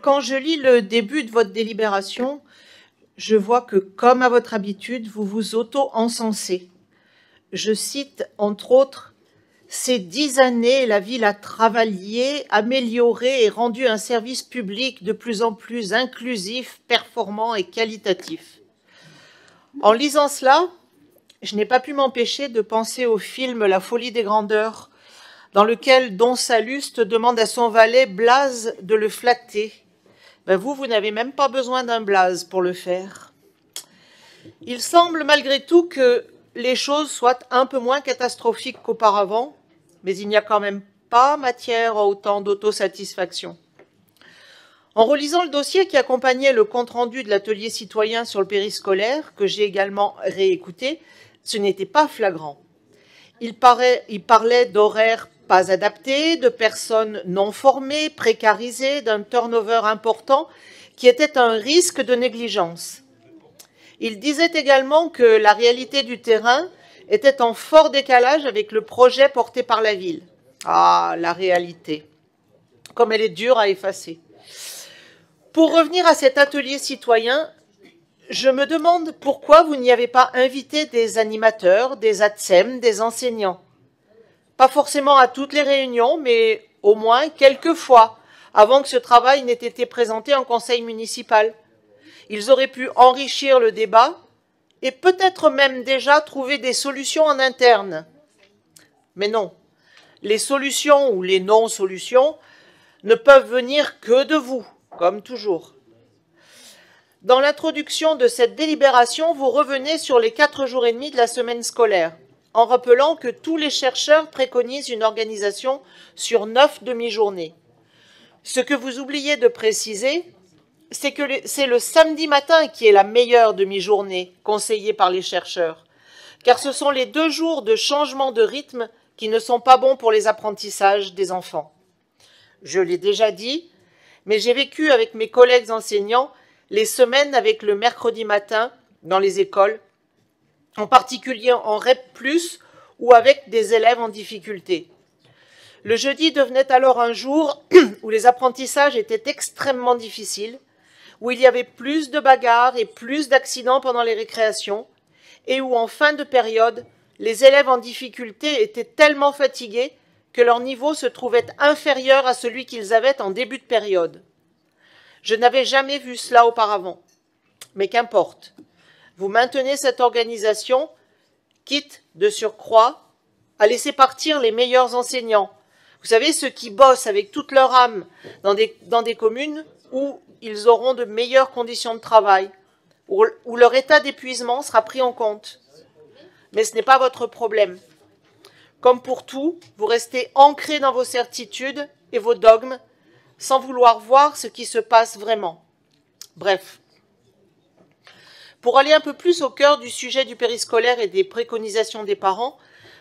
Quand je lis le début de votre délibération, je vois que, comme à votre habitude, vous vous auto-encensez. Je cite, entre autres, « Ces 10 années, la ville a travaillé, amélioré et rendu un service public de plus en plus inclusif, performant et qualitatif. » En lisant cela, je n'ai pas pu m'empêcher de penser au film La folie des grandeurs, dans lequel Don Salluste demande à son valet Blaze de le flatter. Ben vous n'avez même pas besoin d'un Blaze pour le faire. Il semble malgré tout que les choses soient un peu moins catastrophiques qu'auparavant, mais il n'y a quand même pas matière à autant d'autosatisfaction. En relisant le dossier qui accompagnait le compte-rendu de l'atelier citoyen sur le périscolaire, que j'ai également réécouté, ce n'était pas flagrant. Il parlait d'horaires pas adaptés, de personnes non formées, précarisées, d'un turnover important qui était un risque de négligence. Il disait également que la réalité du terrain était en fort décalage avec le projet porté par la ville. Ah, la réalité, comme elle est dure à effacer. Pour revenir à cet atelier citoyen, je me demande pourquoi vous n'y avez pas invité des animateurs, des ATSEM, des enseignants. Pas forcément à toutes les réunions, mais au moins quelques fois, avant que ce travail n'ait été présenté en conseil municipal. Ils auraient pu enrichir le débat et peut-être même déjà trouver des solutions en interne. Mais non, les solutions ou les non-solutions ne peuvent venir que de vous, comme toujours. Dans l'introduction de cette délibération, vous revenez sur les 4 jours et demi de la semaine scolaire, en rappelant que tous les chercheurs préconisent une organisation sur 9 demi-journées. Ce que vous oubliez de préciser, c'est que c'est le samedi matin qui est la meilleure demi-journée conseillée par les chercheurs, car ce sont les 2 jours de changement de rythme qui ne sont pas bons pour les apprentissages des enfants. Je l'ai déjà dit, mais j'ai vécu avec mes collègues enseignants les semaines avec le mercredi matin dans les écoles, en particulier en REP+, ou avec des élèves en difficulté. Le jeudi devenait alors un jour où les apprentissages étaient extrêmement difficiles, où il y avait plus de bagarres et plus d'accidents pendant les récréations, et où en fin de période, les élèves en difficulté étaient tellement fatigués que leur niveau se trouvait inférieur à celui qu'ils avaient en début de période. Je n'avais jamais vu cela auparavant, mais qu'importe. Vous maintenez cette organisation, quitte de surcroît à laisser partir les meilleurs enseignants. Vous savez, ceux qui bossent avec toute leur âme dans des communes où ils auront de meilleures conditions de travail, où leur état d'épuisement sera pris en compte. Mais ce n'est pas votre problème. Comme pour tout, vous restez ancrés dans vos certitudes et vos dogmes, sans vouloir voir ce qui se passe vraiment. Bref. Pour aller un peu plus au cœur du sujet du périscolaire et des préconisations des parents,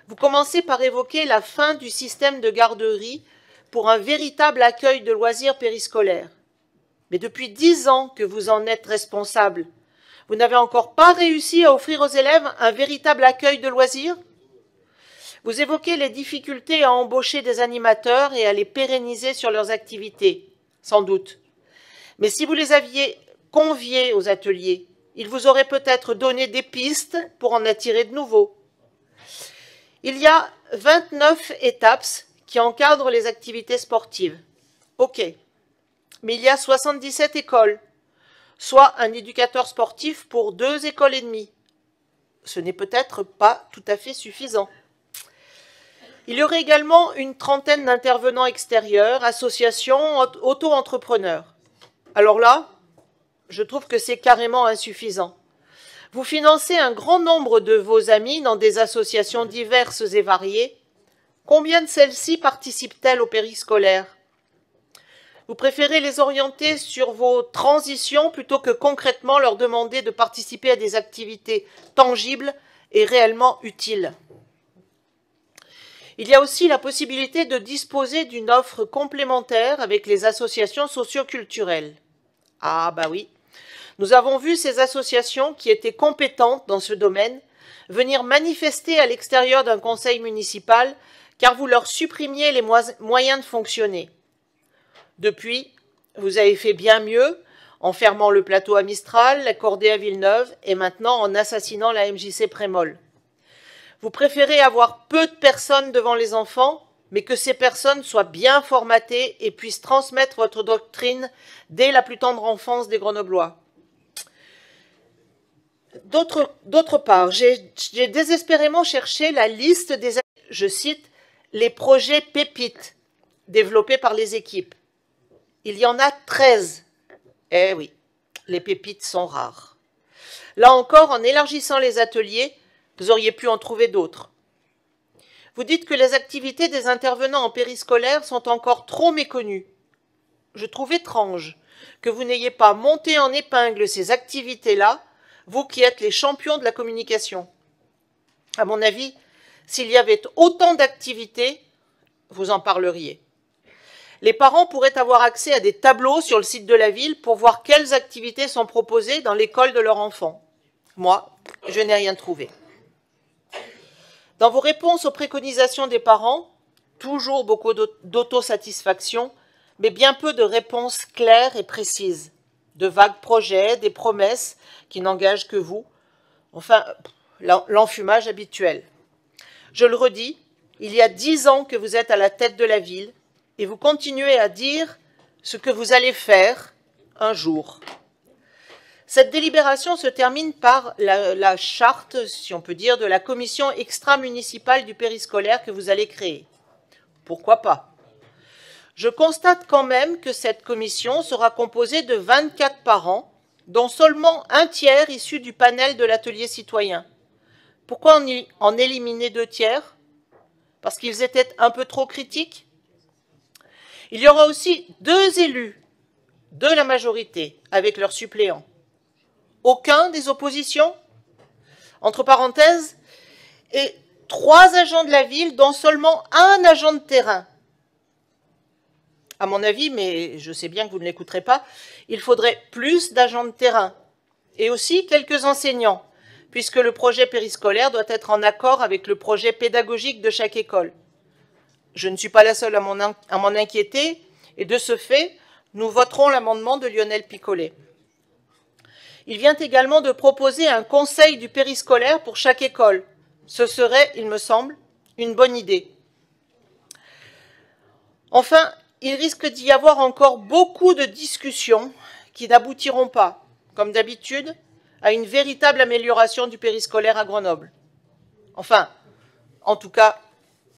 vous commencez par évoquer la fin du système de garderie pour un véritable accueil de loisirs périscolaires. Mais depuis 10 ans que vous en êtes responsable, vous n'avez encore pas réussi à offrir aux élèves un véritable accueil de loisirs? Vous évoquez les difficultés à embaucher des animateurs et à les pérenniser sur leurs activités, sans doute. Mais si vous les aviez conviés aux ateliers, ils vous auraient peut-être donné des pistes pour en attirer de nouveaux. Il y a 29 étapes qui encadrent les activités sportives. Ok, mais il y a 77 écoles, soit un éducateur sportif pour 2 écoles et demie. Ce n'est peut-être pas tout à fait suffisant. Il y aurait également une trentaine d'intervenants extérieurs, associations, auto-entrepreneurs. Alors là, je trouve que c'est carrément insuffisant. Vous financez un grand nombre de vos amis dans des associations diverses et variées. Combien de celles-ci participent-elles au périscolaire? Vous préférez les orienter sur vos transitions plutôt que concrètement leur demander de participer à des activités tangibles et réellement utiles. Il y a aussi la possibilité de disposer d'une offre complémentaire avec les associations socio-culturelles. Ah bah oui, nous avons vu ces associations qui étaient compétentes dans ce domaine venir manifester à l'extérieur d'un conseil municipal car vous leur supprimiez les moyens de fonctionner. Depuis, Vous avez fait bien mieux en fermant le plateau à Mistral, la cordée à Villeneuve et maintenant en assassinant la MJC Prémol. Vous préférez avoir peu de personnes devant les enfants, mais que ces personnes soient bien formatées et puissent transmettre votre doctrine dès la plus tendre enfance des Grenoblois. D'autre part, j'ai désespérément cherché la liste des, je cite, les projets pépites développés par les équipes. Il y en a 13. Eh oui, les pépites sont rares. Là encore, en élargissant les ateliers, vous auriez pu en trouver d'autres. Vous dites que les activités des intervenants en périscolaire sont encore trop méconnues. Je trouve étrange que vous n'ayez pas monté en épingle ces activités-là, vous qui êtes les champions de la communication. À mon avis, s'il y avait autant d'activités, vous en parleriez. Les parents pourraient avoir accès à des tableaux sur le site de la ville pour voir quelles activités sont proposées dans l'école de leur enfant. Moi, je n'ai rien trouvé. Dans vos réponses aux préconisations des parents, toujours beaucoup d'autosatisfaction, mais bien peu de réponses claires et précises, de vagues projets, des promesses qui n'engagent que vous, enfin, l'enfumage habituel. Je le redis, il y a 10 ans que vous êtes à la tête de la ville et vous continuez à dire ce que vous allez faire un jour. Cette délibération se termine par la charte, si on peut dire, de la commission extra-municipale du périscolaire que vous allez créer. Pourquoi pas? Je constate quand même que cette commission sera composée de 24 parents, dont seulement un tiers issus du panel de l'atelier citoyen. Pourquoi en éliminer 2 tiers? Parce qu'ils étaient un peu trop critiques? Il y aura aussi 2 élus de la majorité avec leurs suppléants. Aucun des oppositions, entre parenthèses, et 3 agents de la ville, dont seulement un agent de terrain. À mon avis, mais je sais bien que vous ne l'écouterez pas, il faudrait plus d'agents de terrain et aussi quelques enseignants, puisque le projet périscolaire doit être en accord avec le projet pédagogique de chaque école. Je ne suis pas la seule à m'en inquiéter, et de ce fait, nous voterons l'amendement de Lionel Picollet. Il vient également de proposer un conseil du périscolaire pour chaque école. Ce serait, il me semble, une bonne idée. Enfin, il risque d'y avoir encore beaucoup de discussions qui n'aboutiront pas, comme d'habitude, à une véritable amélioration du périscolaire à Grenoble. Enfin, en tout cas,